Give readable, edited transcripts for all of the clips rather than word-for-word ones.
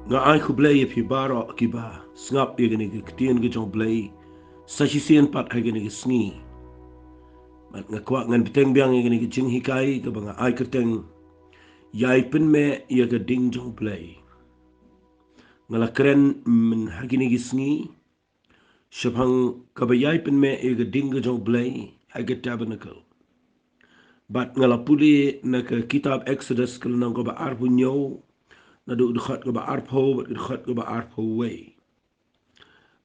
nga ai khu Blei phi baro ki ba snap ye gani ki tien ki Jong Blei sa chi sien pat ha gani ki sngi mat nga kwa ngan biteng biang ye gani ki jing hikai ka ba nga ai kerteng yai Pynmeh ye ga ding Jong Blei ngala kren min ha gani ki sngi shapang ka ba yai Pynmeh ye ga ding Jong Blei ha ga tabernacle bat ngala puli na ka kitab Exodus kala nang ko ba arpu nyaw na do dukhat ko ba arpo bat dukhat ko ba arpo way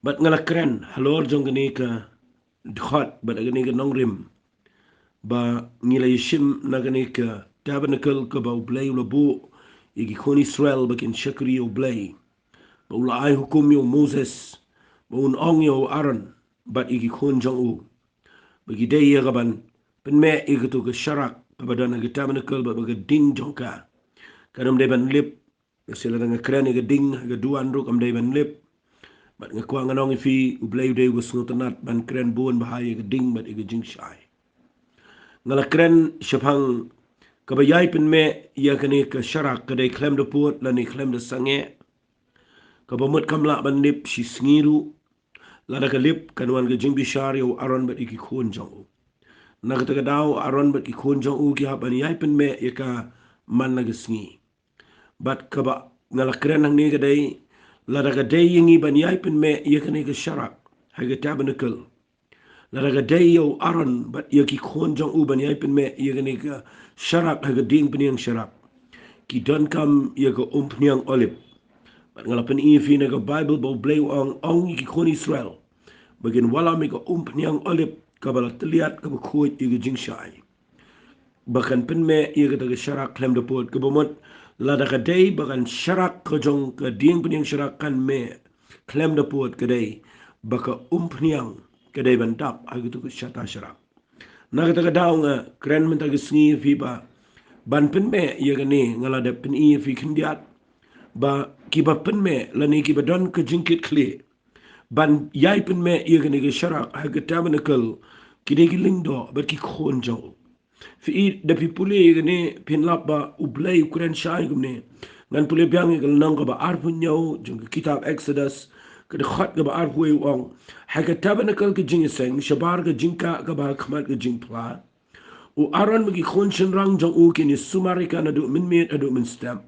bat ngala kren halor jong gani ka dukhat bat gani ka nong rim ba ngila yishim na gani ka tabernacle ka ba Blei lo bu igi kon Israel bakin shakri o Blei ba ula ay hukum yo Moses ba un ong yo Aaron bat igi kon jong u bagi day ya gaban Pynmeh igi to ka sharak ba dana ka tabernacle ba ga ding jong ka kanam day ban lip sila nga kren igi ding ga duan ro kam day ban lip bat nga kwa nga nong ifi u Blei day was ngotanat ban kren buon bahaya igi ding bat igi jing shy ngala kren shapang kabayai Pynmeh ya kani ka sharak kadai klem de put lani klem de sange kabamut kamla ban lip shi sngiru lada ka lip kanwan ka jing bishar yo Aaron bat iki khon jong u nagata daw Aaron bat iki khon jong u ki haban yai Pynmeh ya ka man na sngi bat kaba ngala kren nang ni kadai lada ka day yingi ban yai Pynmeh ya kani ka sharak haga tabernacle laraga day yo Aaron bat ya ki khon jong u ban yai Pynmeh ya gani ka sharak haga ding peniang sharak ki don kam ya ka peniang olive bat ngalapan fi na ka Bible bo Blei ong ki khon Israel bagin wala mi ka peniang olive ka bala teliat ka bakhuit ya ka jing shai bakan Pynmeh ya ka sharak klem de pot ka bomot lada ka day bakan sharak ka jong ka ding peniang sharak kan me klem de pot ka day baka peniang kadai bantap agitu ke syata syarak na kata daw nga kren men tagi sngi fi ba ban Pynmeh ya gani ngala da pen i fi kindiat ba kiba Pynmeh lani kiba don ke jingkit kli ban yai Pynmeh ya gani ke syarak haga tabernacle kide ki lingdo ba ki khon jong fi da pi puli ya gani pin lap ba u Blei kren shai gumne ngan puli biang ya nang ka ba arpun nyaw jung kitab Exodus kada khat ka ba arpui wong haga tabernacle ka jing seng shabar ka jingka ka ba khmat ka jing pla u Aaron magi khon shin rang jong u kini sumarika na do min met adu min stem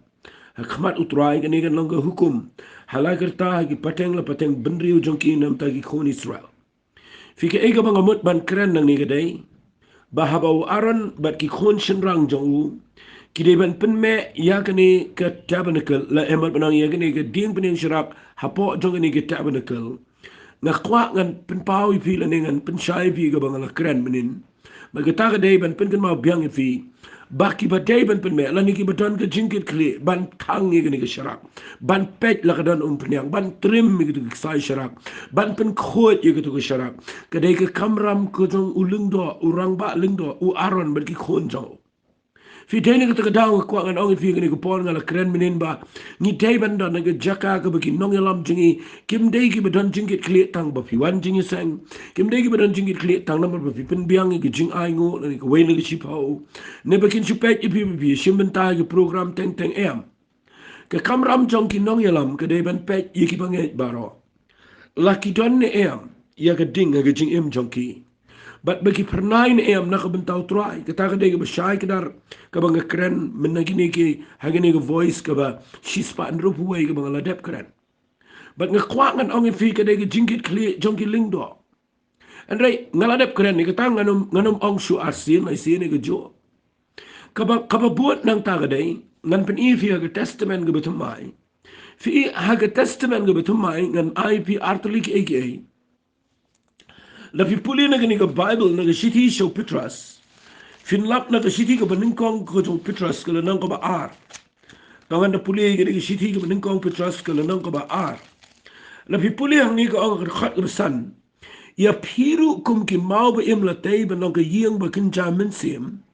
ha khmat utrai ka ni kan long ka hukum halakarta gi pateng la pateng benriu jong ki nam ta gi khon Israel fika ega bang amut ban kren nang ni gadai bahaba u Aaron bat ki khon shin rang jong u kide ban Pynmeh ya kani ka tabernacle la emat banang ya kani ka ding pening syarak hapo jong kani ka tabernacle nga kwa ngan penpau ipi la ngan pensyai ipi ka bang la kren menin magata ka day ban pen kan mau biang ipi baki ba day ban Pynmeh la ni ki baton ka jingkit kli ban kang ya kani ka syarak ban pet la ka don penyang ban trim mi ka sai syarak ban pen khot ya ka syarak ka day ka kamram ko jong ulung do urang ba ling do u Aaron ban ki khon jong fi dene ka daw ko ngan ong fi ngani ko pon ngala kren minin ba ni day banda na jaka ka bagi nong yalam jingi kim day ki badon jingit kli tang ba fi wan jingi sang kim day ki badon jingit kli tang number ba fi pen biang ki jing ai ngo ni ko wen ni chipao ne bakin chupet ipi bi shimbenta ki program teng teng em ka kamram jong ki nong yalam ka day ban pet yiki banget baro laki don ne em ya ka ding ga jing em jong ki but bagi pernah ini em nak bentau try kita kada ke besyai kedar ke bang keren menagini ke hagini ke voice ke ba shispa andro puai ke bang ladap keren but ngakwangan ong fi kada ke jingkit kli jongki lingdo and right ngaladap keren ni kita nganum ong shu asin ai sini ke jo kaba buat nang ta kada ngan pen fi ke testament ke betumai fi haga testament ke betumai ngan IP artlik aka Lapi puli na gani ka Bible na ka shiti show Petras. Finlap na ka shiti ka baningkong ka jong Petras ka lanang ka ba ar. Kawan na puli gani ka shiti ka baningkong Petras ka lanang ka ba ar. Lapi puli hangi ka ang khat ka san. Ya piru kum ki mau ba im la tay ba nang ka yiyang ba kinja minsim.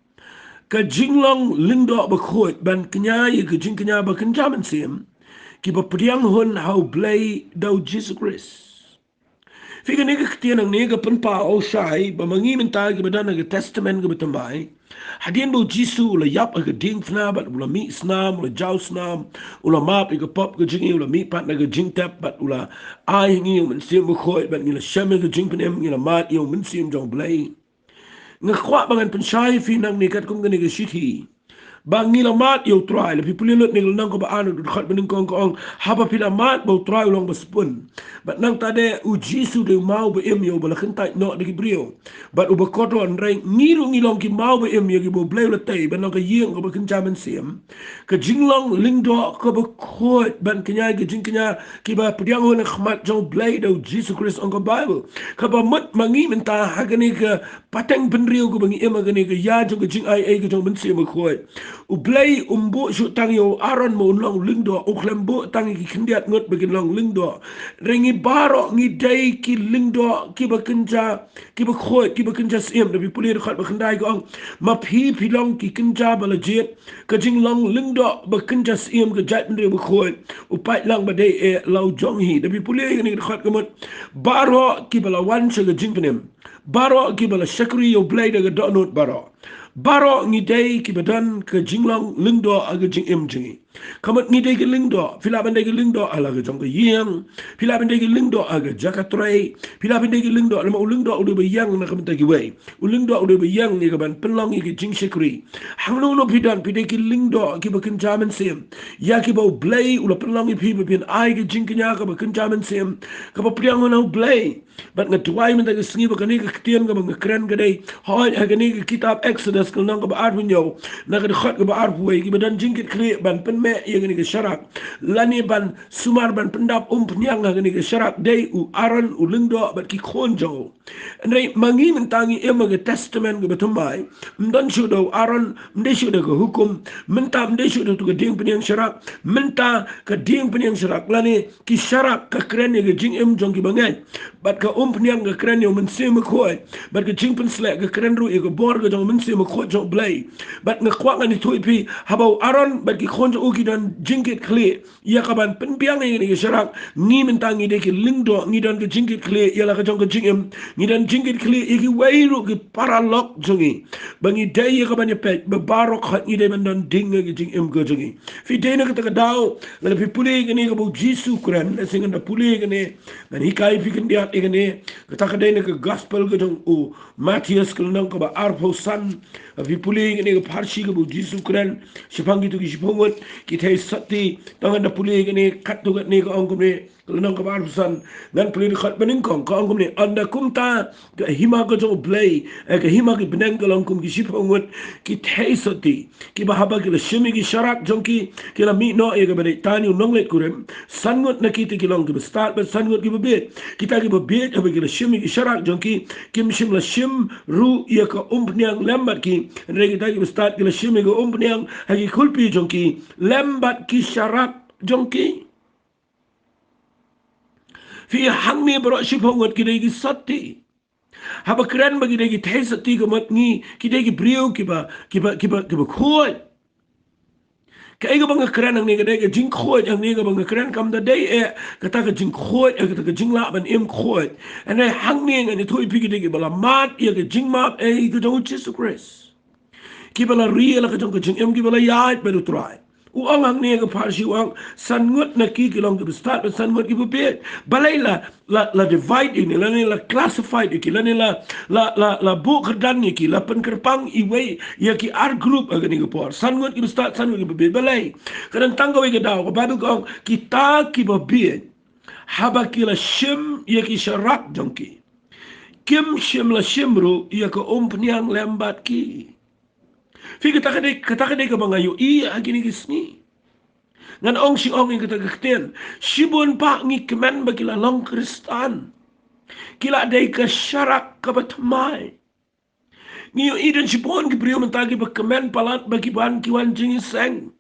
Ka jinglong lindo ba khot ban kanya ya ka jing kanya ba kinja minsim. Ki ba priang hun how Blei daw Jesus Christ. Fica nega que tinha nega penpa au shai ba mangi mentai ke badan ke testament ke betambai. Hadian bo jisu ula yap ke ding fna bat ula mi snam ula jau snam ula map ke pop ke jingi ula mi pat na ke jing tap bat ula ai ngi men sim bo khoi bat ngi la shame ke jing penem ngi la mat yo men sim jong Blei. Nga kwa bangan penshai fi nang nekat kong ke nega shithi. Bang ngila mat yo try le people lot nil nang ko ba anu du khat bening kong kong haba pila mat bo try long baspun but nang tade u jisu de mau be em yo bala khentai no de brio but u ba koto an reng ngiru ngilong ki mau be em yo ki bo Blei la tai ban nang ka yeng ko ba kin jaman siam ka jinglong lingdo ko ba khot ban kenya ki jing kenya ki ba pdiang ho na khmat jong Blei do jisu Christ on ko bible ka ba mat mangi menta hagani ka pateng benrio ko bangi em agani ka ya jong jing ai ko jong ben siam khot u Blei umbu su tang yo aron mo long lingdo u klembo tang ki khindiat ngot begin long lingdo rengi baro ngi dai ki lingdo ki ba kenja ki ba khoi ki ba kenja sim de puli khat ba khandai ko ma phi long ki kenja bala jet ka jing long lingdo ba kenja sim ka jat de ba khoi u pai lang ba dai e lau Jong hi de puli ni khat ko mot baro ki bala wan che ga jing penem baro ki bala shakri yo Blei de ga donut baro ngi day ki badan ke jinglong lingdo aga jing em jingi kamat ngi day ki lingdo fila bande ki lingdo ala ga jong yang fila bande ki lingdo aga jakatrai fila bande ki lingdo ala ma lingdo udu be yang na kamta ki wei lingdo udu be yang ni ka ban penlong ki jing shikri hanglo no pidan pide ki lingdo ki bakin jaman sem ya ki bo Blei ula penlong ki pi bin ai ki jing knya ka bakin jaman sem ka ba priang no Blei but ngatuai men da sngi ba kani ka ktian ka ba ngakran ka day hoy ha kani ki kitab Exodus kal nang ka ba arwin yo na ka khat ka ba arwai ki badan jingkit kri ban Pynmeh ye kani ka sharak lani ban sumar ban pendap pnyang ha kani ka sharak day u aran u lingdo bat ki khonjo ndai mangi mentangi ema ka testament ka batumai mdan shudo aran mde shudo ka hukum menta mde shudo tu ka ding pnyang sharak menta ka ding pnyang sharak lani ki sharak ka kren ye ka jing em jong ki bangai bat ka pnyang ka kren yo men se me khoi bat ka jing pen slek ka kren ru e ka bor ka jong men se me khoi jong Blei bat nga kwa ngani thui pi habau aron bat ki khonjo uki dan jingkit khle ya ka ban pen biang ni ka sharak ni mentangi de ki lingdo ni dan ka jingkit khle ya la ka jong ka jingem ni dan jingkit khle e ki wairu ki paralok jongi bangi dai ya ka ban pe ba barok khat ni de ban dan ding ki jingem ka jongi fi de na ka ta dau la fi pule ni ka bu jisu kran na singa na pule ni dan hikai fi kan dia ni ka ta ka de na ka gospel ka jong o Matthias ka nang ka ba arpo san vi puli ni ka parshi ka bu jisu kran sipangi tu ki sipongot ki thai sati tangan da puli ni kat tu ni ka ong ni nang ka bar san dan puli khat baning kong ka ong ni anda kumta ka hima ka jong Blei ka hima ki benang ka long kum ki sipongot ki thai sati ki bahaba ki la shimi ki sharak jong ki la mi no e ka ba tani nong let kurem sangot na ki ti ki long ki start ba sangot ki ba bet kita ki ba bet ba ki la shimi ki sharak jong ki kim shim la shim ru ya ka pnyang lambat ki regi tagi start ki la shimi ka pnyang hagi kulpi jong ki lambat ki sharak jong ki fi hangni bro shipongot ki regi sati haba kran bagi regi thai sati ka mat ngi ki regi brio ki ba khoi cái cái bằng cái kren này cái đây cái chính khôi anh này cái bằng cái kren cầm tới đây cái ta cái chính khôi cái ta cái chính lạ bằng em khôi anh này hăng niên anh thôi phi cái đây bảo là mát cái chính mát cái trong Jesus Christ cái bảo là real cái trong cái chính em cái bảo là yai beru try uang hang niên cái parsi uang san ngut na ki cái long cái start và san ngut cái bukit balai la divide ini la classified iki la bu kerdan iki la penkerpang iwe ya ki ar group agani ko por sangot ki start sangot ki be balai kadang tanggaw ke daw ko bible ko kita ki be haba ki la shim ya ki sharak jonki kim shim la shimru ya ko pnyang lembat ki fi kata kade ka bangayo I agini kisni ngan ong si ong yang kita kekten sibun pa ngi kemen bagi la long kristan kila dai ka syarak ka batmai ngi iden sibun ki brio mentagi ba kemen palat bagi ban kiwan jing seng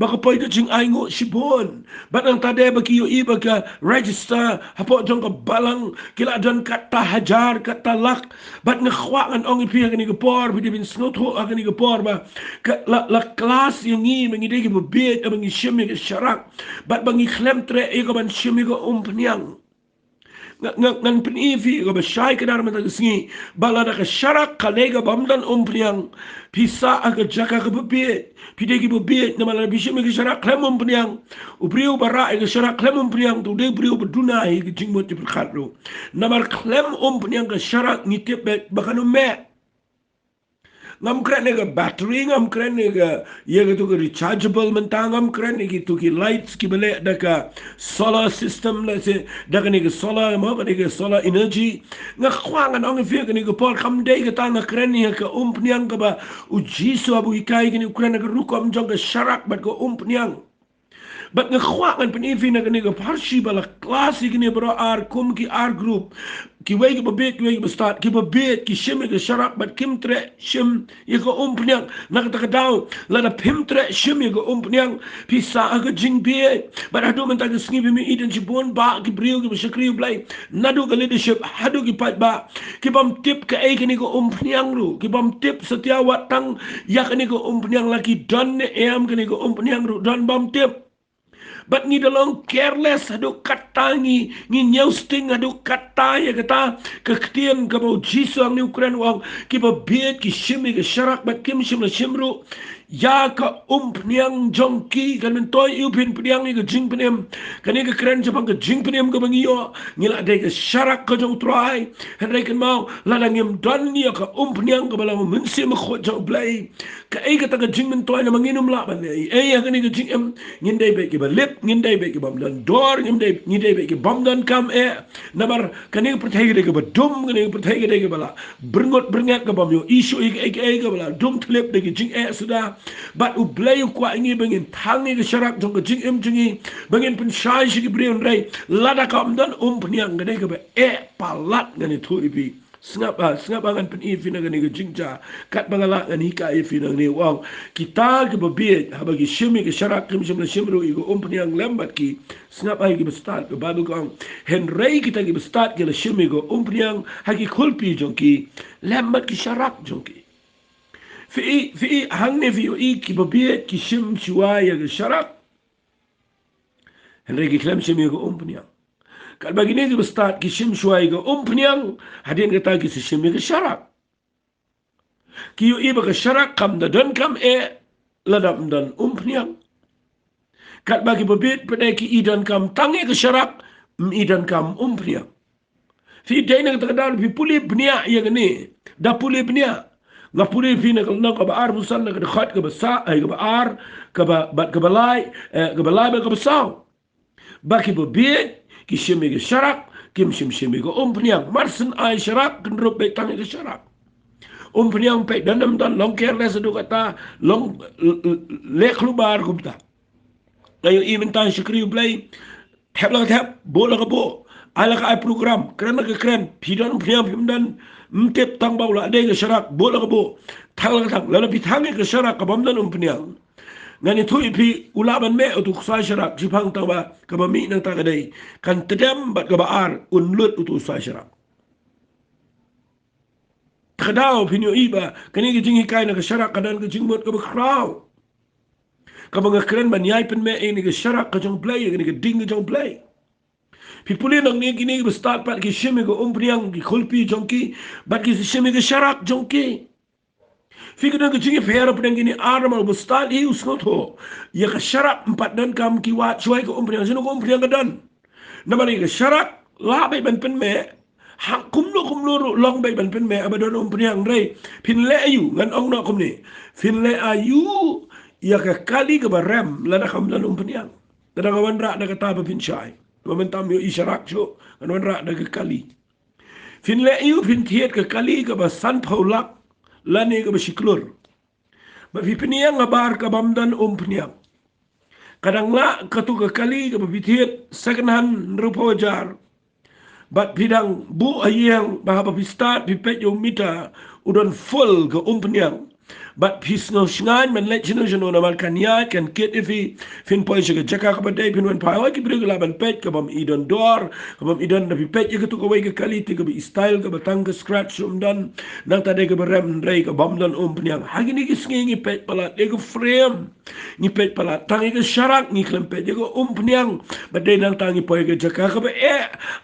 baka poi ka jing aingo sibun batang tade bagi yo I baka register hapo jong ka balang kila dan kata hajar kata lak bat ngkhwa ngan ong ipi ngani ka por bi bin snot ho ngani ka por ba la kelas yang ngi mengi dai ki bebet abangi shimi ka syarak bat bangi klem tre e ka ban shimi ka pnyang ngan penifi ga bashai ka dar mata singi balada ka sharak kalega bamdan umpriang pisa aga jaka ka bebet pidegi bebet na malala bishim ga sharak klem umpriang ubriu bara ga sharak klem umpriang tu de briu beduna ga jingmot di berkhatro namar klem umpriang ga sharak nitip bakanu me ngam kren nega battery ngam kren nega yega tu rechargeable mentang ngam kren negi tu ki lights ki bele daka solar system la se daka nega solar mo nega solar energy nga khwangan ong fi ka nega por kham dei ka tanga kren ni ka umpniang ka ba ujiso abu ikai ki ni kren nega rukom jong ka sharak bat ko umpniang But nga khwakan penifi na kaniga parshi bala klasi kini bro ar kum ki ar group ki wegi babet ki wegi start ki babet ki shim ki sharak but kim tre shim yeko umpnyang nakata daw la da pim tre shim yeko umpnyang pisa aga jing be but adu man tag sngi bi mi iden ci bon ba ki brio ki shakri blai nadu ka leadership hadu ki pat ba ki bam tip ka e kini ko umpnyang ru ki bam tip setia watang ya kini ko umpnyang laki don ne am kini ko umpnyang ru don bam tip But ni dalong careless adu kata ni nyausting adu kata ya kata kektian kabau jisu ang ni Ukraine wang kiba biet ki shimi ke sharak bat kim shim la shimru ya ka pniang jongki kan mentoy upin pniang ni ke jing pnem kan ni ke kren japang ke jing pnem ke bangiyo ngila de ke sharak ka jong try henry kan mau la ngim don ni ka pniang ke bala mensi me kho jong blai ka ai ka ta ke jing mentoy na manginum la ban ai ya kan ni ke jing em ngindai be ke ba lip ngindai be ke bam dan dor ngindai be ke bam dan kam namar kan ni pertai ke ba dum kan ni pertai ke bala berngat ke bam yo isu ke ke bala dum tlip de ke jing sudah But Blei kwa ingi bengin tangi ke syarak jong ke jing em jingi bengin pensyai shi briun rei lada kam dan pniang gane ke be palat ngani thu ipi sengap angan pen ifi na gani ke jingja kat bangala ngani ka ifi na ngani wang kita ke babit ha bagi shimi ke syarak kim shim shimru igo pniang lembat ki sengap ai ke bestat ke babu kang henrei kita ke bestat ke shimi go pniang ha ki khulpi jong ki lembat ki syarak jong ki في هني في إيك ببيت كشم شوية الشرق هنريك كلام شم يقول بنيان قال باقي نيجي بستات كشم شوية يقول بنيان هدين قطع كشم يقول الشرق كيو إيبك الشرق كم دن كم لدم دن بنيان قال باقي ببيت بدأك إيدن كم تاني الشرق إيدن كم بنيان في دينك تقدر في بولي بنيا يعني دا بولي بنيا ngapuri fina kalna ka baar busan na khat ka basa ay ka baar ka ba lai ba ka basaw baki bo biet ki shimi ga sharak kim shimi ga pniang marsen ay sharak kan rup be tang ga sharak pniang pe danam dan long careless do kata long leklu bar kumta kayo imentan shukri Blei thap bola ka bo ala ka ay program kren ka kren pidon pniang pimdan mtep tang baula ade ke syarak bola ke bo tang lalu pitang ke syarak ke bamdan pniang ngani thu ipi ulaban me utu sai syarak jipang tang ba ke bami nang tang adai kan tedam bat ke baar unlut utu sai syarak kadau pinyo iba kani ke jingi kai na ke syarak kadan ke jingmot ke bakraw ke bangakren ban yai Pynmeh ini ke syarak ke jong Blei ke ding ke jong Blei Pipuli nang ni kini bestat pat ki shimi ko pniang ki khulpi jongki bat ki shimi ke syarak jongki fikir nang jingi phera pnang kini armal bestat hi usnot ho ya ka syarak empat dan kam ki wat chuai ko pniang sino ko pniang dan namani ke syarak la bai ban Pynmeh hak kumlo long bai ban Pynmeh abadon pniang rei pinle ayu ngan ong na kumni pinle ayu ya ka kali ke baram la na kam dan pniang kada kawan ra na kata ba pinchai Momentam yo isyarak jo kan rak dah ke kali fin le yu fin tiet ke kali ke basan paulak lani ke basiklur ba fi pniang ngabar ke bamdan pniang kadang la katu ke kali ke bitiet second rupo jar bat bidang bu ayang bahaba pistat pipet yo mita udon full ke pniang But his no shngan man let chino jono na malkanya kan kit ifi fin poy shiga jaka ka badai pin wen pa wa ki brig laban pet ka bam idon dor ka bam idon na pipet yiga to ka wai ka kaliti ka bi style ka batang ka scratch dan nang tade ka rem rei ka bam dan pniang hagi ni kisngi pet pala de ka frame ni pet pala tangi ke syarak ni klempet jago peniang badai nang tangi poi ke jaka ke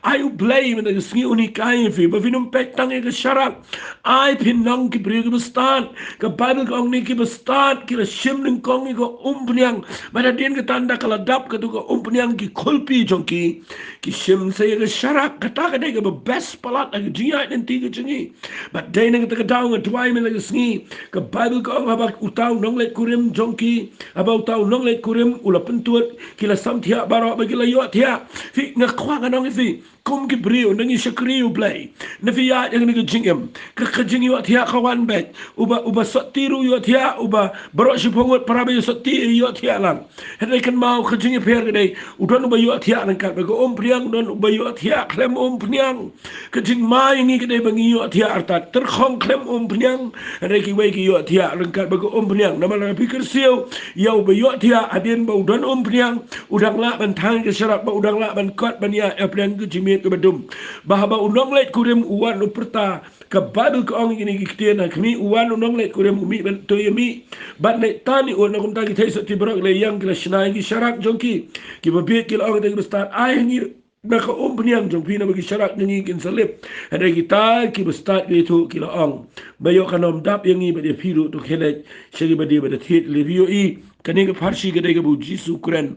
ayu Blei men ke sngi unikai fi ba finum pet tangi ke syarak ai pinang ki bri ke bestan ke Bible kong ni ki bestan ki la shim ning kong ni ko peniang bada din ke tanda kala dap ke tu ko peniang ki kulpi jongki ki shim saya ke syarak kata ke dai ke best palat ke jia den ti ke jengi badai nang ke daw ngadwai men ke sngi ke Bible kong abak utau nong let kurim jongki abau tau nong let kurim ula pentuat kila sam thia baro ba kila yo thia fi nga khwa nga nong fi kum ki brio nang shakriu Blei na fi ya yang ni jingem ka jing yo thia kawan bet uba sotiru yo thia uba baro shipongot para ba yo soti yo thia lang hedai kan mau ka jing per dai udon uba yo thia nang ka ba ko priang don uba yo thia klem priang ka jing mai ngi ka dai bangi yo thia arta terkhong klem priang hedai ki wei ki yo thia nang ka ba ko priang na mala pikir siu yau bayot dia adin bau dan priang udang la ban thang ke syarat ba udang la ban kot ban ya priang ke jimit ke bedum bahaba unong let kurim uwan uperta ke Bible ke ong ini kitian kami uwan unong let kurim umi ban to yemi bat let tani un kum ta ki thai sati brok le yang ke shnai ki syarat jongki ki babit ki ong te bestat ai ngi maka priang jong pina bagi syarat ngi kin salib ada kita ki bestat ki tu ki ong bayo kanom dap yang ngi ba de piru to khelet shagi ba de ba de thit le i kani ka farsi ka dai ka bu jisu kren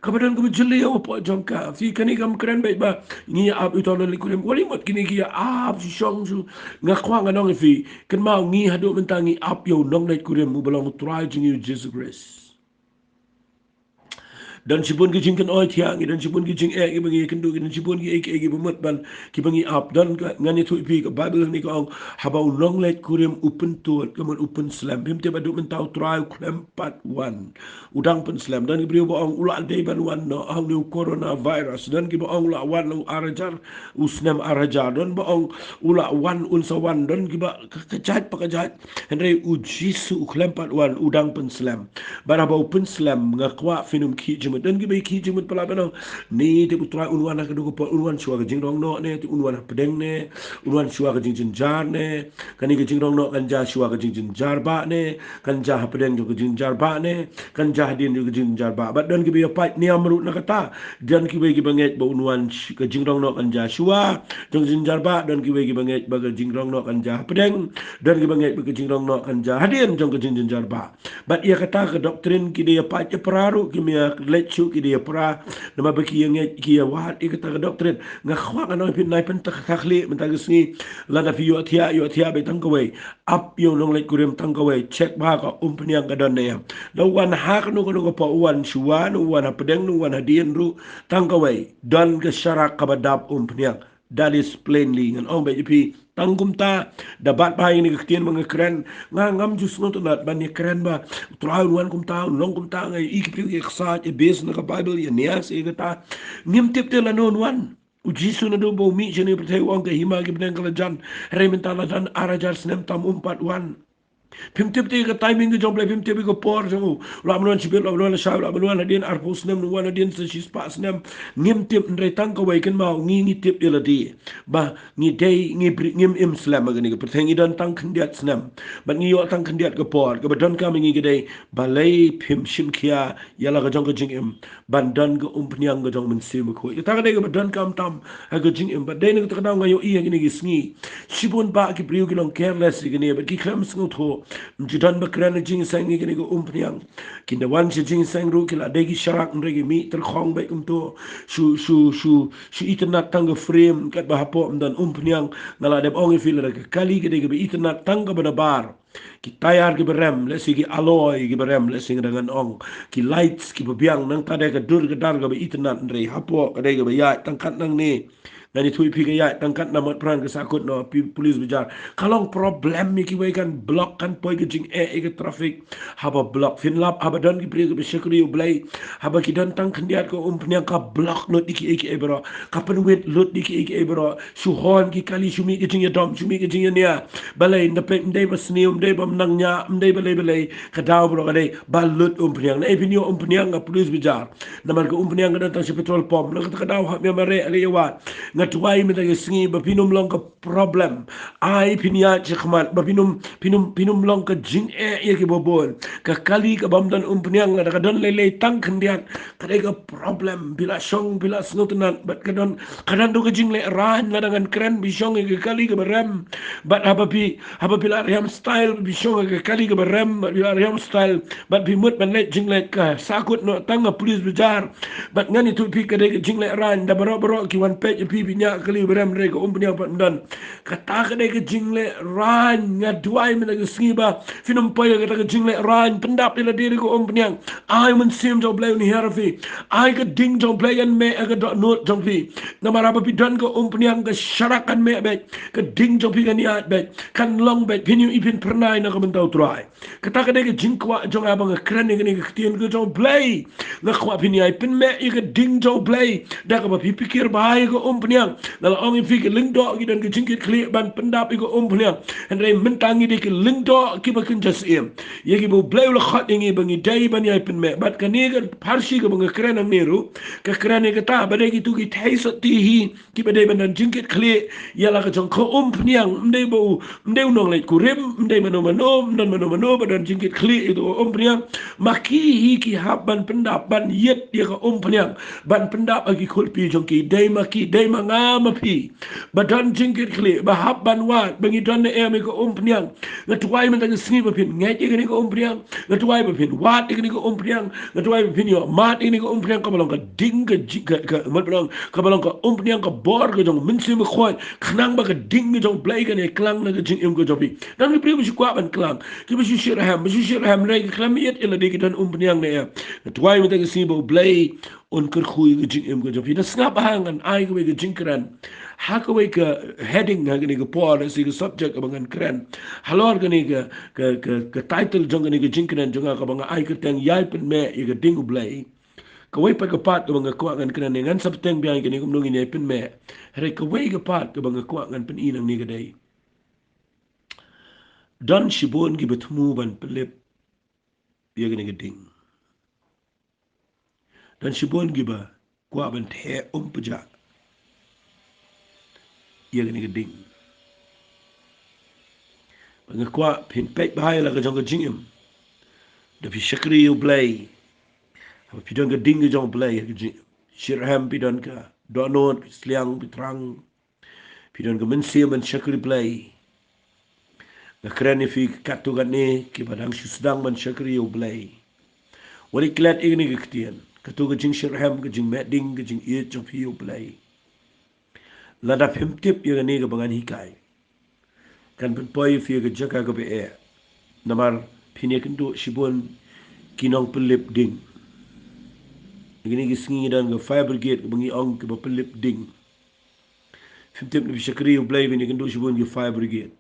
kabadan ka jeli ya po jongka fi kani kam kren bai ba ni ap uton le kurim wali mot kini ki ap si shong su nga kwa nga nong fi kan mau ngi hadu mentangi ap yo nong le kurim mu belong try jingi Jesus Christ dan sipun ki jingkan oi tiang dan sipun ki jing ki bangi kendu dan sipun ki bumut ban ki bangi up dan ngani tu pi ka Bible ni ko habau long let kurim open to kemun open slam bim te badu mentau try klem part 1 udang pen slam dan brio ba ong ula dei ban wan no ang new corona virus dan ki ba ong la wan lu arajar usnam arajar dan ba ong ula wan unsa wan dan ki ba kejat pakajat henry ujisu klem part 1 udang pen slam baraba open slam ngakwa finum ki dan ki ki jimut pala bano ni te putra unwan ka do ko unwan shwa ka jingrong no ne te unwan pedeng ne unwan shwa ka jingjin jar ne kani ka jingrong no kan ja shwa ka jingjin jar ba ne kan ja pedeng jo ka jingjin jar ba ne kan ja din jo ka jingjin jar ba dan ki bi pat ni amru na kata dan ki ki banget ba unwan ka jingrong no kan ja shwa jo jingjin jar ba dan ki ki banget ba ka jingrong no kan ja pedeng dan ki banget ba ka jingrong no kan ja hadin jo ka jingjin jar ba bat ia kata ka doktrin ki dia pat ya praru ki mi chu ki dia pra nama baki yang ki wat ikata doktrin nga khwa nga no pin nai pen takhli mentagisni la da fi yo thia be tang kawai up yo nong let kurim tang kawai check ba ka peniang ka don ne da wan ha ka no ko pa wan shuan wan pedeng wan hadien ru tang kawai don ke syarak ka badap peniang that is plainly ngan ong be pi tangkum ta dapat ba ini ketian mga keren nga ngam jus no tunat ban ni keren ba traun wan kum ta long kum ta ngai ik pri ek sa e base na ka Bible ya nias e ta ngim tip te la non wan ujisu na do bo mi jeni pre wang ke hima ke bnen kala jan rementala jan arajar snem tam 41 Pimtip ti ka timing ke jom play pimtip ko por jangu la mnon chibel la mnon shaw la mnon adin arpus nem no adin se sis pas nem ngim tip ndre tang ko weken mau ngi tip ila di ba ngi day ngi ngim im slam ga ni ko pertengi dan tang kandiat snem ba ngi yo tang kandiat ko por ko don kam ngi gede ba lay pim shim kia yala ga jong ko jing im ban dan ko pnyang ga jong men sim ko ta ga de ko don kam tam ha ga jing im ba de ni ko ta ga yo i ngi ngi sngi shibun ba ki priu ki long careless gi ni ba ki kham sngu tho mjidan bakran jing sang ngi ni ko pnyang kinda wan chi jing sang ru ki la de gi sharak ngi mi ter khong ba kum to shu itna tang frame kat ba hapo dan pnyang ngala de ong fi la kali gi de gi itna tang ba bar ki tayar ki berem le sigi alloy ki berem le sing dengan ong ki lights ki biang nang tade ka dur ka dar ga be itna ndre hapo ka de ga ya tangkat nang ni nani thui pi ka ya tangkat namat pran ka sakut no polis bijar kalong problem mi ki we kan block kan poi ki jing ke traffic haba block fin lap haba dan ki pri ka be shakri Blei haba ki dan tang khandiat ko pnyang ka block not diki e bro ka pen wet lot diki e bro su hon ki kali shumi ki jing ya dom shumi ki jing ya nia balai na pe ndai bas nium ndai bam nang nya ndai balai ka daw bro ka dai balut pnyang na epinyo pnyang ka polis bijar namar ko pnyang ka dan tang si petrol pump na ka daw ha mi mare ali wa ngatuai mita ke sengi bapinum long ke problem ai pinia chikmat pinum long ke jing ye ke bobon ka kali ke bamdan umpniang ada kadon lele tang kendian kadai ke problem bila song bila snutunan bat kadon do ke jing le ran la dengan keren bisong ke kali ke berem bat apa bila riam style bisong ke kali ke berem bila riam style bat bimut ban let jing le ka sakut no tanga police bejar bat ngani tu pi kadai ke jing le ran da baro ki wan page pi binya kali berem re ko umpniang bat dan kata kadai ke jing le ran ngaduai mena ke singiba finum poy kata ke jing le ran pendap dila diri ko umpniang ai men sim jo Blei ni harafi ai ke ding jo Blei kan me ke dot note jo pi ngamara ba pidan ko umpniang ke syarakan me be ke ding jo pi kan niat be kan long be pinu ipin pernai na ko mentau try kata kadai ke jing kwa jo abang ke keren ni ke tien ke jo Blei na kwa pini ai Pynmeh ke ding jo Blei da ka ba pikir bahai ko umpniang la ong fi ke lindo ki dan ke jingkit kli ban pendap ko umpniang andre mentangi de ke lindo ki ba kin jas em ye ki bo Blei la khat ngi bangi dai ban ai Pynmeh bat ka ni ke parsi ko bang keren ang niru ke keren ke ta ba de ki tu ki thai so ti hi ki ba de ban dan jingkit kli ya la ka jong ko umpniang mde unong le kurim mde mano ba dan jingkit kli itu umpniang maki hi ki hab ban pendap ban yet dia ka umpniang ban pendap agi kulpi jong ki dai maki dai mangama pi badan jingkit kli ba hab ban wat bangi don ne em ko umpniang ngatwai man tang sni ba pin ngai ni ko umpniang ngatwai ba pin wat ni ko umpniang ngatwai ba pin yo mat ni ko umpniang ka balong ka ding ka mal balong ka balong ka umpniang ka bor ka jong min sim khoi khnang ba ka ding jong Blei ka ne klang na ka jing em ko jopi dan ni pri bu kwa ban klang ki bu shirham re klamiet ila de ki dan umpniang ne ya ngatwai man tang sni ba Blei on ker khui ke jing em ko jopi na snap hangan ai ko ke jing kran ha ko ke heading ha ke por si ke subject abangan kran halor ke title jong ke jing kran jong ka bang ai ke tang yai Pynmeh ke ding Blei ka wei pa ke pat ke bang ko ngan kran ngan sab teng biang ke ni kum ngi ne Pynmeh re ka wei ke pat ke bang ko ngan pen inang ni ke dai don shibon ki betmu ban pelip ye ke ding dan shibon ki ba kwa ban the puja ye ke ding bang kwa pin pek bahai la ke jong ke jingem da fi shakri yu Blei apa pidon ke ding ke jong Blei ke shirham pidon ka donot sliang pitrang pidon ke mensia men shakri Blei na krani fi katu gane ki badang sedang men shakri yu Blei wali klat igni ke ktien katu ke jing shirham ke jing meding ke jing ye jong fi yu Blei la da pim tip ye ne ke bangan hikai kan pen poi fi ke jaka ke be namar pine kendo shibon kinong pelip ding gini gisingi dan ke fire brigade ke bangi ong ke pelip ding fimtip ni shakri Blei bini kendo shibon ke fire brigade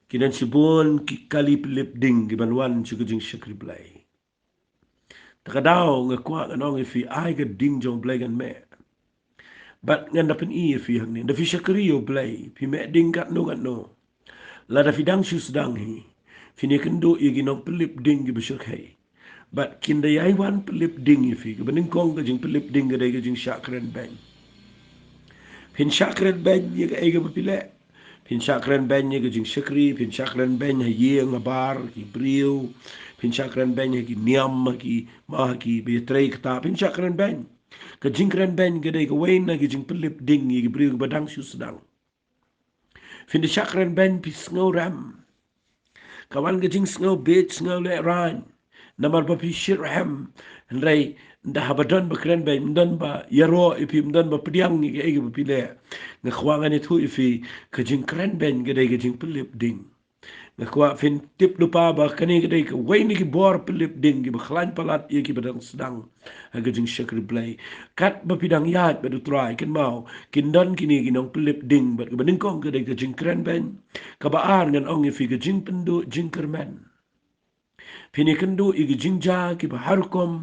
kinan shibon ki kali pelip ding ke banwan chukujing shakri Blei takadaw nga kwa nganong fi ai ke ding jong Blei kan me bat ngan dapen i fi hang ni da fi shakri Blei fi me ding kat no la da fi dang shu sedang hi fini kendo i ginong pelip ding ke besyurkai but kinda yai wan pelip ding fi ke bening kong ke jing pelip ding ke dai ke jing syakren bang pin syakren bang ye ke ege bepile pin syakren bang ye ke jing syakri pin syakren bang ye ngabar ki brio pin syakren bang ye ki niam ki ma ki be trei kta pin syakren bang ke jing kren bang ke dai ke wain na ke jing pelip ding ye ke brio ke badang shu sedang fin de syakren bang pi snow ram kawan ke jing snow bit snow le ran namar ba pi shirham ndai nda habadon ba kren ba ndan ba yaro ipi ndan ba pdiang ni ke ege ba pile nga khwangan ni thu ifi ke jing kren ben ke dai ke jing pelip ding nga khwa fin tip lupa ba kani ke dai ke wai ni ki bor pelip ding ki ba khlan palat ye ki badang sedang ha ke jing shakri Blei kat ba pidang yat ba du try ken mau kin don kini ginong pelip ding ba ke baning kong ke dai ke jing kren ben ka ba ar ngan ong ifi ke jing pendu jing kermen pini kendo igi jingja ki ba harkom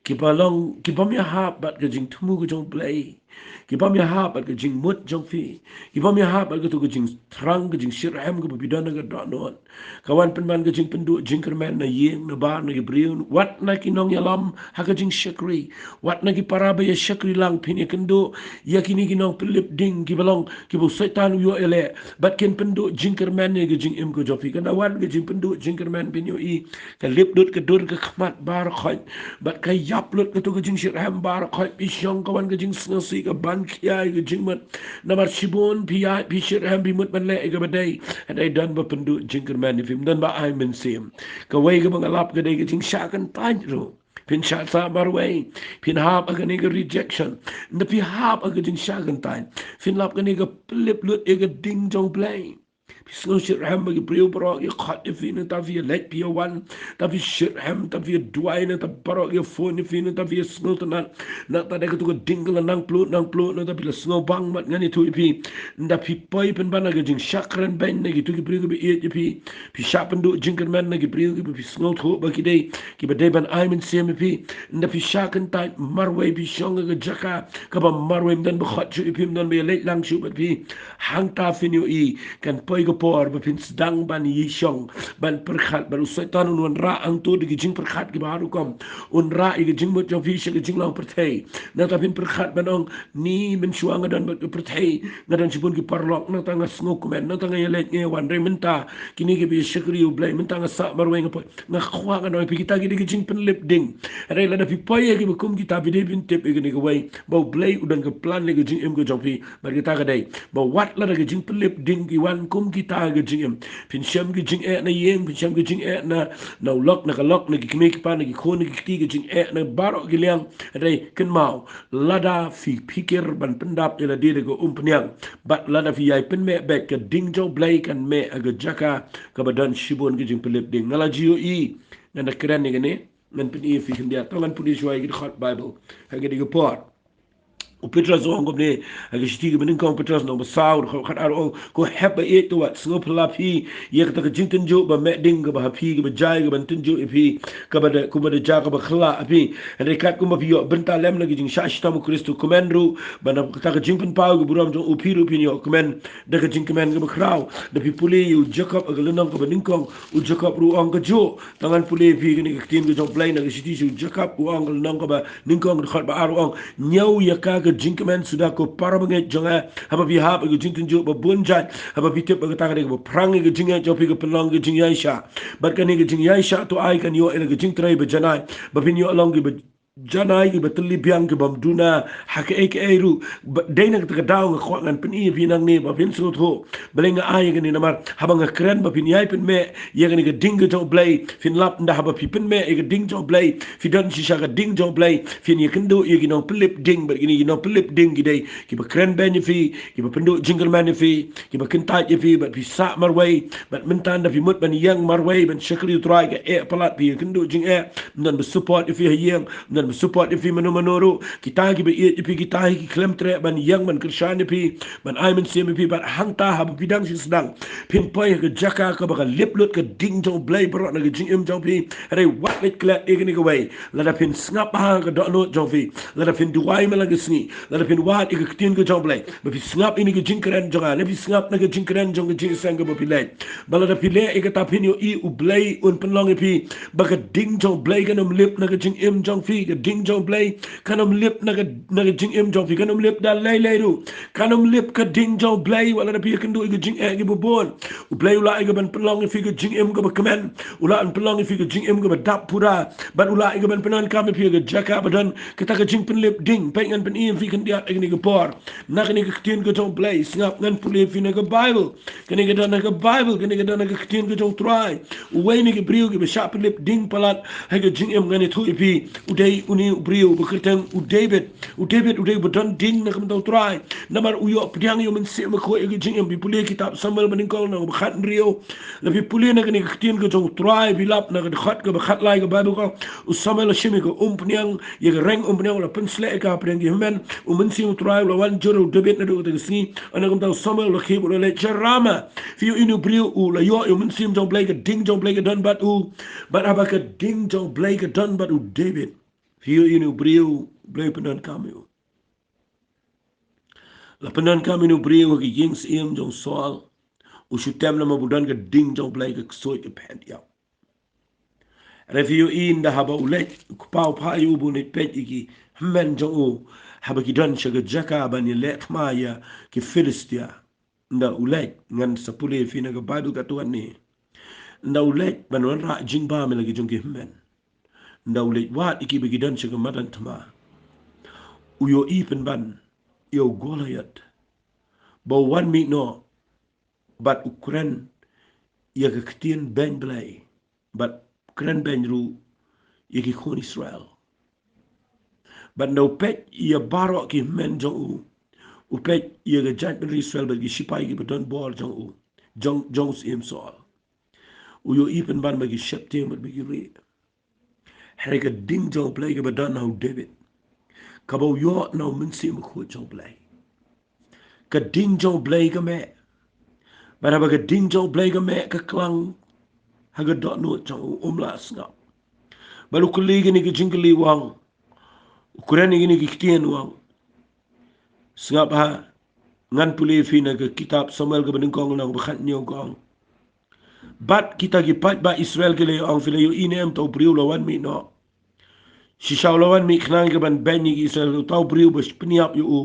ki ba long ki ba mi ha bat ke jing tumu ke jong Blei Kipam ya hap at kajing mut jong fi. Kipam ya hap at katu kajing terang kajing sirhem ke bidana ke donot. Kawan penman kajing pendu jingkerman na yeng na bar na gibriun. Wat na kinong yalam ha kajing syakri. Wat na ki paraba ya syakri lang pini kendo. Ya kini kinong pelip ding kibalong kibu setan yo ele. Bat ken pendu jingkerman ya kajing im ko jofi. Kanawan kajing pendu jingkerman pinyo i. Kalip dut ke dur ke khmat bar khoy. Bat kay yap lut katu kajing sirhem bar khoy. Isyong kawan kajing senasi ke ban kiai ke jingmat namar shibon pia pishir ham bimut ban le ke badai adai dan ba pendu jingkerman ifim dan ba ai men sim ka wei ke bangalap ke dai ke jing syakan tanjro pin shat sa marway pin hap aga ne rejection na pi hap aga jing syakan tan fin lap ke ne ke plip lut e ke ding jong Blei Pisngo shit ham bagi priu parok ye khat ifin ta vi let pi one ta vi shit ham ta vi duai na ta parok ye phone ifin ta vi sngo ta na ta de tu dingle nang plut na ta pi sngo bang mat ngani tu ipi nda pi poi pen bana ge jing shakran ben ne gi tu gi priu ge e ipi pi shapen du jinker man ne gi priu ge pi sngo thu ba ki de ki ba de ban ai min sem ipi nda pi shakan ta marwe pi shong ge jaka ka ba marwe dan ba khat chu ipi dan be let lang chu ba pi hang ta fin yu i kan poi por bapin sedang ban yishong ban perkhat baru setan un ra ang tu di jing perkhat ki baru kom un ra i jing mot jo fi she jing lang perthei na ta pin perkhat banong ni men shuang dan bat perthei ngadan sibun ki parlok na tanga sngo komen na tanga yelet nge wan re menta kini ki bi shakri u Blei menta nga sa marwe nga po nga khwa nga no pi kita ki di jing pen lip ding re la da pi poye ki kum kita bi de bin tip e ni ga wai ba Blei udan ka plan le jing em go jo fi bar kita ga dai ba wat la da jing pen lip ding ki wan kum kita ga jing pin sham ga jing na yeng pin sham ga jing na lok na ka lok na ki kmek pa na ki khon ki ti ga jing na baro gi liang re ken mau lada fi pikir ban pendap ila de ga umpnyang bat lada fi ai Pynmeh back ka ding jo Blei kan me aga jaka ka badan shibon gi jing pelip ding ngala gio i na kran ni gane nan pin i fi hindia talan pudi shwai gi khat bible ha gi ga por o Petras ong ne ag stige benin kom Petras no saud khat ar o ko heb e to wat sngo pla phi ye ta jinten jo ba me ding ba phi ba jai ga ban tin jo phi ka ba ku ba ja ka ba khla phi re kat ku ma phi yo benta lem na gi jing sha sta mo Kristo komendru ba na ta ga jing pen pa ga buram jo o phi ru phi yo komen da ga jing komen ga ba khrau da phi puli yu Jacob ag lenong ko benin kom u Jacob ru ong ga jo tangan puli phi ni ga tin ga jo Blei na ga siti ju Jacob u ong lenong ko ba ning ko ga khat ba ar ong nyau ya ka jinkaman sudah ko parabange jonga haba bi haba go jintin jo ba bunjat haba bi tip ba ta ga ba prang ga jinga jo pi ga pelong ga jing yaisha bar kan ga jing yaisha to ai kan yo ela ga jing trai ba janai ba bin yo along ga janai ga batli biang ga bam duna hak ek eru deina ga daw ga khwan pin i pinang ni ba bin so tho belenga ai ga ni namar haba ga kren ba bin yai Pynmeh ye ga ni ga ding ga jo Blei fin lap nda haba pi Pynmeh e ga ding jo Blei fi don si sha ga ding jo Blei fin ye kendo ye gi no pelip ding ba gi no pelip ding gi dei ki ba kren ben fi ki ba pendo jingle man fi ki ba kinta ye fi ba fi sa marway ba mentan da fi mut ban yang marway ban shakli try ga e palat fi kendo jing e nan ba support fi yang nan ba support fi mano manoro kita ki ba e fi kita ki klem tre ban yang ban krishan fi ban ai men sem fi ban hanta ha bidang si sedang pin poi ga jaka ka ba lip lut ka ding jo Blei bro na ga jing im jo fi re wat lit klat e ga ni ga way la da pin snap ha ga do no jo fi la da pin duai ma la ga sni la da pin wat e ga tin ga jo Blei ba fi snap ini ga jing kren jo ga le fi snap na ga jing kren jo ga jing sang ga ba pi le ba la da pi le e ga ta pin yo i u Blei un pen long e pi ba ga ding jo Blei ga nom lip na ga jing im jo fi ga ding jo Blei kanom lip na ga jing im jo fi kanom lip da le le ru kanom lip ka ding jo Blei wala da pi kan do ga jing e ga bo bon u Blei ula e ga ban pen long e fi ga jing im ga ba kamen ula an pen long e fi ga jing im ga ba dap pura ban ula e ga ban penan ka me fi ga jaka ba dan kita ga jing pen lip ding pe ngan pen i fi kan dia e ga por na ga ni ga tin ga jo Blei snap ngan puli fi na ga bible kan ga dan ga bible kan ga dan ga tin ga jo try u we ni ga briu ga ba sharp lip ding palat ha ga jing im ngani thu fi u dei uni u briu ba kirtan u David ba dan ding na kam try namar u yo pdiang yo men se ma ko e ga jing im bi puli kitab samuel maning ko na ba khat rio la bi puli na ga ni ga tin ga jo try bi lap na ga khat ga ba khat lai ga bible ko u samuel shimi ko pniang ye ga reng pniang la pen sle ka pniang gi men u men si u try la wan joro David na do ga si ana kam samuel la khibu la jarama fi inu briu u la yo men sim jo Blei ga ding jo Blei ga dan bat u bat abaka ding jo Blei ga dan bat u David fi inu briu Blei penan kamu Lapanan kami nu brio ki ying siem jong soal. Usutem na mabudan ka ding jong Blei ka soy ka pen yaw. Review in da haba ulet kupau pa yu bu net pet iki men jong u haba ki dan shaga jaka ban ye let maya ki Philistia nda ulet ngan sapule fina ka Bible ka tuan ni nda ulet ban wan ra jing ba me lagi jong ki men nda ulet wat iki bagi dan shaga madan tama uyo ipen ban yo Goliath ba wan mi no bat ukren ya ka ktien ben Blei bat kren ben ru ya ki kon Israel. But no pet ia barok ki men jong u. U pet ia ga jat ben Israel bagi sipai ki bedon bol jong u. Jong's im soal. U yo ipen ban bagi shep tim bagi re. Hari ka ding jong Blei ka bedon hau David. Kabau yo nau mensi mkhut jong Blei. Ka ding jong Blei ka me. Bara baga ding jong Blei ka me ka klang haga dot no jong u umla ngap. Balu kuligi ni ki jingli wang. Ukuran ni ki kitien wang. Sengap ha ngan puli fina ke kitab Samuel ke benengkong nang bekhat nyong kong. Bat kita gipat ba Israel ke le ong fila yo inem tau priu lawan mi no. Si shaw lawan mi khnang ke ban ben ni Israel tau priu bas peniap yo u.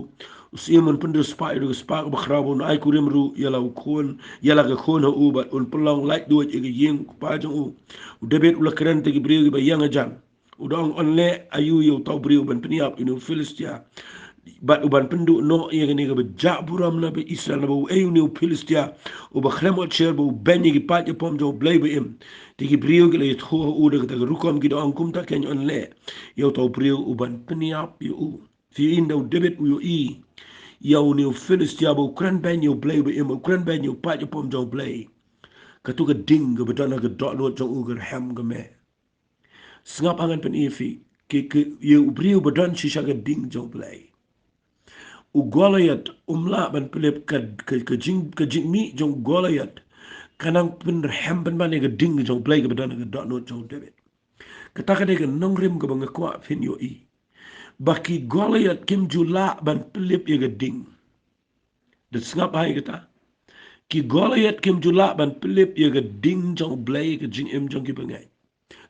Usimun pendu spa yo spa ke bakrabun ai kurim ru yala ukun yala ke khon ho u bat un pelong light duat ye yeng pa jong u. Debet ula keren te ki priu ke bayang ajan. Udang onle ayu yo tau priu ban peniap inu Philistia. Bat uban penduk no ia kini ke bejak buram na be Israel na bau ayu ni Philistia uba kremot cher bau ben ye pat ye pom jo Blei be im tiki brio ke le tho u de ke rukom ki do angkum ta ken on le yo to brio uban peniap yo u fi inda debet u yo i yo ni Philistia bau kren ben yo Blei be im kren ben yo pat ye pom jo Blei ka tu ke ding ke bedana ke dot lot jo u ke hem ke me sengap angan pen ifi ke yo brio bedan sisa ke ding jo Blei u Goliath umla ban pelip ke jing mi jong Goliath kanang pen hem pen ban ke ding jong Blei ke bedan ke dot not jong David kata ka de ke nongrim ke bang kwa fin yo i baki Goliath kim jula ban pelip ye ke ding de sngap hai kata ki Goliath kim jula ban pelip ye ke ding jong Blei ke jing im jong ki bangai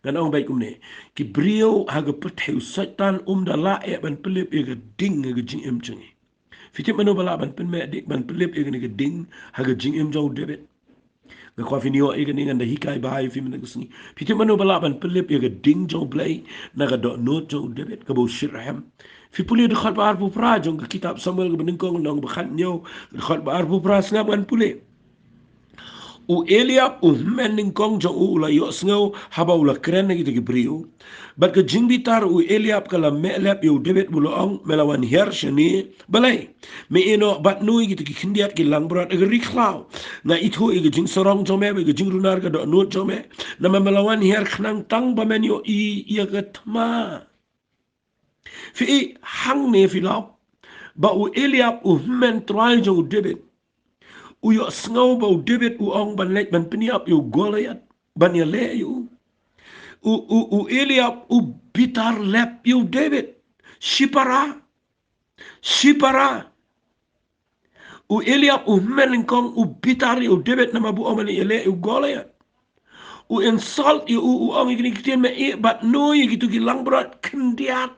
kan ong baik umne ki brio haga peteu satan da la e ban pelip ye ke ding ye ke jing im jong Fitip manu bala ban Pynmeh dik ban pelip ye ke ding haga jing im jong David ga kwa finio ye ke ngan da hikai bahai fi men kusni Fitip manu bala ban pelip ye ke ding jong Blei na ga do not jong David ka bo shirham fi puli de khat bar bu pra jong kitab Samuel ke beningkong nang bakhat nyo de khat bar bu pra ngam kan puli u Eliab u mening kong jong u la yo sngo haba u la kren ngi te brio bat ke jingbitar u Eliab kala melap yo David bulong melawan her shani balai me eno bat nui gitu ki khindiat ki langbrat ag rikhlaw na ithu ig jing sorong jome ig jing runar ka do not jome na melawan her khnang tang ba men yo i ya gatma fi hang ne fi law ba u Eliab u men try jong David uyo sngow ba David u ong ban lek ban peniap yu Goliath ban ya le yu u Eliab u bitar lep yu David shipara u Eliab u melinkong u bitar yu David nama bu ong ban ya le yu Goliath u insult yu u ong ikini kitien me bat no yu gitu ki langbrat kendiat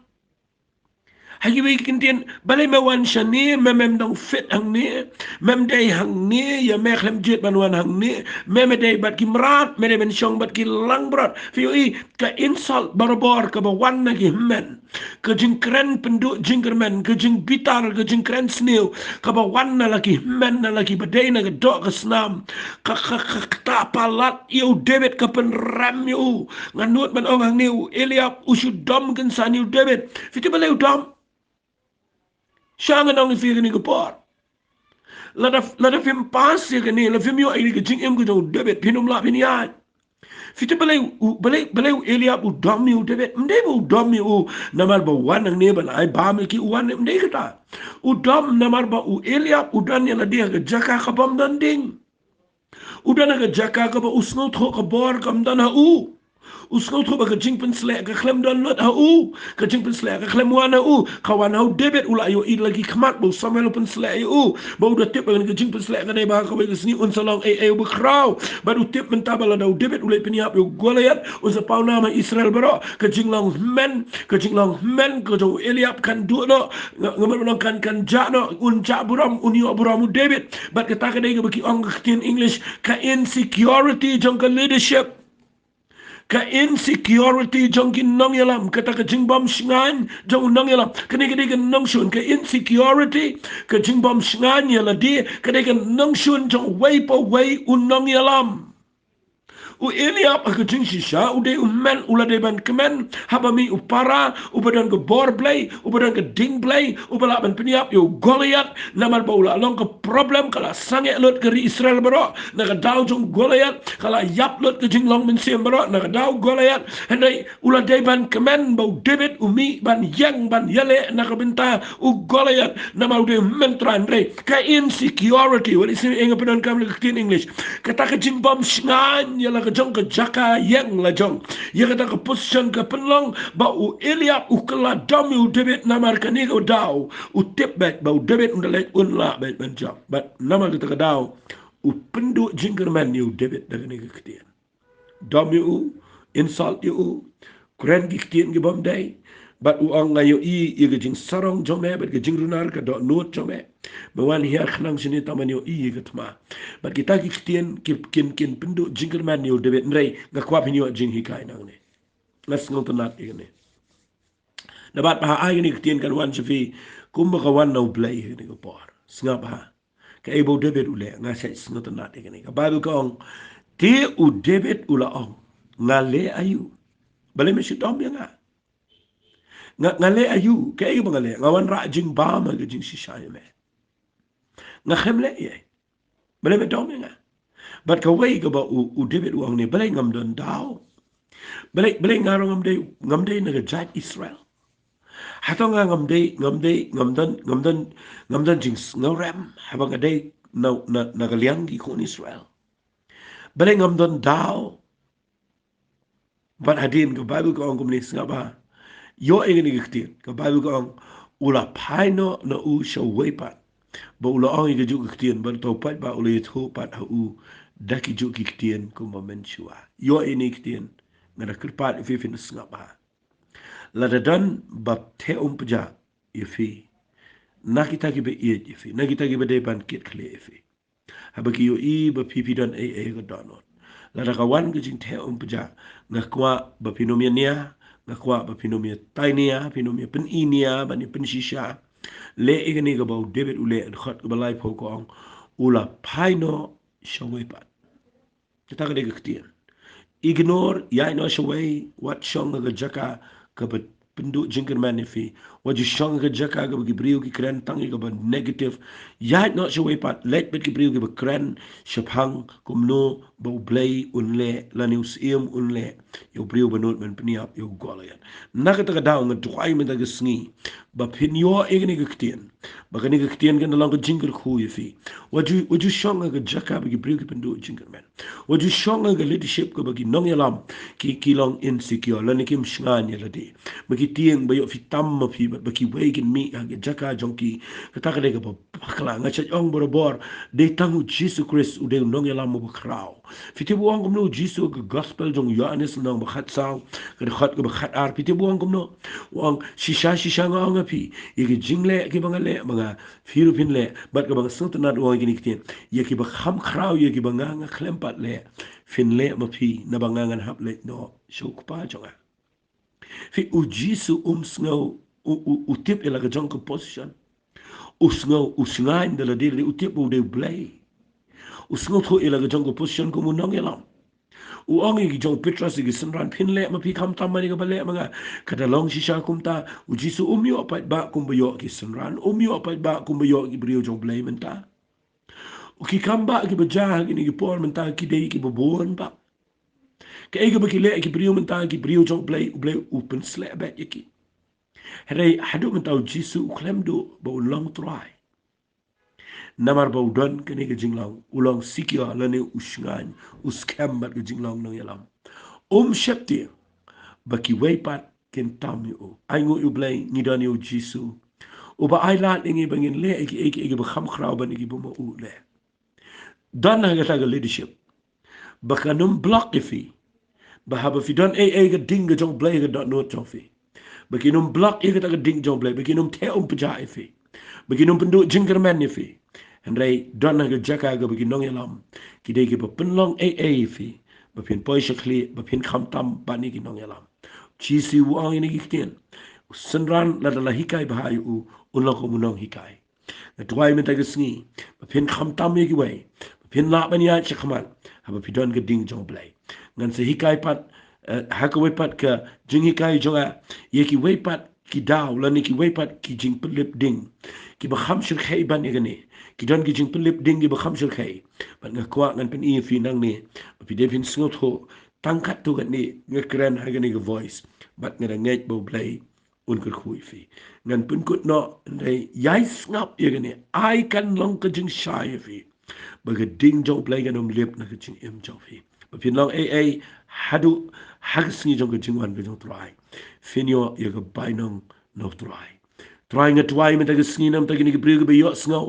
hagi bai kintian balai mawan shani memem dong fit hang ni mem dai hang ni ya me khlem jet banwan hang ni mem dai bat ki mrat me ben shong bat ki lang brat fi i ka insult barabor ka bawan na ki men ka jing kren pendu jingermen ka jing bitar ka jing kren snew ka bawan na laki men na laki badai na ka dok ka snam ka ta palat yu David ka pen ram yu nganut man ong hang ni Eliab usudom kan san yu David fi balai udom Shangan ang ifir ni kapor. Lada fim pas ya kani, la fim yo ay ka jing em ko jong David pinum la pinian. Fiti balay Eliab u dom u David, mde u dom u namar ba wan ang neba na ay bam ki wan mde kata. U dom namar ba u Eliab u dan ya la dia ka jaka ka bam dan ding. U dan ka jaka ka ba usno tho ka bor kam dan ha u. Usno to ba kajing penslek ka klem don lot kajing penslek ka klem wana kawan hau debit ula yo i lagi kmat bo samelo penslek ba udah tip ba kajing penslek ka ba ka ba sini unsalong bu kraw ba du tip mentabala da debit ula peniap yo Goliat unsa pau nama Israel baro kajing long men ko jo Eliab kan du no ngamen kan ja no unja buram unio buramu debit but kata ka dai bagi ong English ka insecurity jong ka leadership ka insecurity jong kin nong yalam kata ka jingbam shngan jong nong yalam kani kani ka nong shun ka insecurity ka jingbam shngan yala di kani ka nong shun jong way pa way un nong yalam u Eliab aku jing shisha u de men ula de ban kemen haba mi u para u badan ke bor Blei u badan ke ding Blei u bala ban peniap yo Goliat namal baula long ke problem kala sange lot ke Israel baro na ka daw jong Goliat kala yap lot ke jing long men siem baro na ka daw Goliat hendai ula de ban kemen bau David u mi ban yang ban yale na ka benta u Goliat namal de men tran re ka insecurity what is in English kam ke English kata ka jing bom shngan yala ka jong ka jaka yang la jong ya kata ka position ka penlong ba u Eliab u kala dam u David namar ka ni ko daw u tip back ba u David undalai unla bet ben job but namar kita ka daw u pendu jingkerman ni u David daga ni ka ketian dam u insult u kren ki ketian ki bom dai but u ang ngayo i ga jing sarong jome bet ka jing runar ka do not jome bawan hiar khnang sini taman yo i ga tma but kita ki ketian kin pendu jingkerman ni u David nrei ga kwap ni jing hikai nang ne let's go to not igane dapat pa ai ni ketian kan wan chafi kumba ka wan no Blei ni ko por snga ba ka ebo David ule nga sa snga to not igane ka bible kong ti u David ula ong ngale ayu bale me shitom ya ngale ayu ka ebo ngale ngawan ra jing ba ma ga jing shisha me nga khemle ye bale me dom ya but ka wei ka ba u David u ong ni bale ngam don daw bale ngarong ngam de na ga jat Israel hato nga ngamdan jings ngaram habang aday na nagaliang gi kon Israel bale ngamdan daw ban hadin ka Bible ko ang kumnis nga ba yo ay ganigiktin ka Bible ko ang ula paino na u siya wepat ba ula ang igaju kiktin ba topat ba ula ito pat ha u daki ju kiktin kumamensua yo ay niktin nga nakirpat ififinas nga ba ladadan bab te umpja ifi nakita ki be iet ifi nakita ki be de ban kit kle ifi habaki yo I ba pipi dan ga donot ladakawan ke jing te umpja ngakwa ba pinomia ngakwa ba pinomia tainia pinomia peninia bani pensisha le igani ga ba David ule khot ba lai pokong ula paino shawepat kita ka de ktian ignore ya no shaway what shong ga jaka ka penduk jingkan manifi waju shong ga jaka ga gibriu ki kren tangi ga negative ya no shaway pat let bet gibriu ga kren shaphang kumno bo Blei unle lanius unle yo briu banut men peniap yo Goliat nakata ka daw nga tuay men ga sngi ba pinyo igni ga ktien ba kani ga ktien ga nalang ga jingkar khu yifi waju shong ga jaka ba gibriu ki penduk jingkan man waju shong ga leadership ga bagi nong yalam ki kilong insecure lani kim shngan ya ladi bagi tieng bayo fitam ma fi bagi wegin mi ga jaka jongki kata ka de ga bakla nga chat ong borobor de tangu Jesus Christ u de nong yalam mo bakraw fiti buang kumno Jesus ga gospel jong Yohanes nang bakhat saw ga khat ga bakhat ar fiti buang kumno wang shisha nga nga pi igi jingle ki bangale mga firupin le bat ga bang sultanat wang gini kitien ye ki ba kham kraw ye ki banga nga klempat le fin le ma pi na bangangan hap le no shuk pa jonga fi u Jesus sngo u tip ila ga jong ko position usngo usngain de la de utip u de Blei usngo tho ila ga jong ko position ko munong elam u ongi gi jong Petras gi sanran pinle ma pi kam tamani ga bale mga kada long shisha kumta u jisu umyo pat ba kumbayo gi sanran umyo pat ba kumbayo gi brio jong Blei menta u ki kamba gi bajah gi ni gi por menta ki dei ki bobuan ba ke ega ba ki le ki brio menta ki brio jong Blei u pen sle ba yiki Hei hadu menta u jisu u klemdo ba u long try namar ba udon kene ke jinglang ulang sikya lane usngan uskam bat ke jinglang nang yalam Shepti baki weipat ken tam yu ai ngu yu Blei ni dan yu Jisu uba ai lat ingi bangin le egi ba kham khrau ban egi buma u le dan na ga leadership baka num block ifi ba haba fi don ga ding ga jong Blei ga dot not jong fi baki num block ega ta ga ding jong Blei baki num te pja ifi baki num pendu jingker man ifi Henry don na ga jaka ga baki nong yalam ki de ki ba penlong ifi ba pin poi shakli ba pin kham tam ba ni ki nong yalam chi si wang ini kiten senran la la hikai bahai u ulang ko munong hikai na tuai menta ke sngi ba pin kham tam ye ki wai ba pin la ban ya chakman ha ba pidon ke ding jong Blei ngan se hikai pat ha ko wai pat ka jing hikai jonga ye ki wai pat ki daw la ni ki wai pat ki jing pelip ding ki ba kham shir khai ban ye ne ki don ki jing pelip ding ki ba kham shir khai ban nga kwa ngan pen i fi nang ne ba pi de pin sngot ho tangkat tu kan ni ngekren ha gani ke voice bat ngada ngej bo Blei un kur khui fi ngan pun kut no nei yai snap ye gani ai kan long ka jing shai fi ba ga ding jong Blei gan lip na ka jing em jong fi ba pin long hadu hag sngi jong ka jing wan ka jong try finyo ye ga bainong no try try nga try men ta ga sngi nam ta ga ni ga bri ga be yo sngo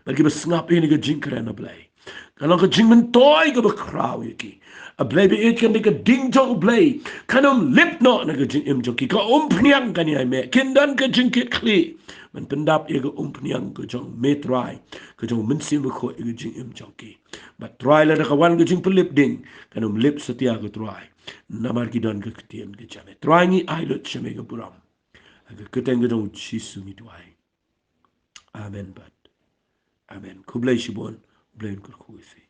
ba ga ba snap ye ni ga jing kra na Blei kalau ke jing men toy ke bekrau yaki a Blei be it kan de ding jong Blei kanum lip no na ke jing im jong ki ka pniang kan ya me kindan ke jing kit kli men pendap ye ke pniang ke jong me try ke jong men sim ko ke jing im jong ki but try la ka wan ke jing pelip ding kanum lip setia ke try namar ki dan ke ketien ke chane try ni ai lot cheme ke puram ke keteng ke jong chisu ni try amen but amen kublai shibon Blei kur kuisi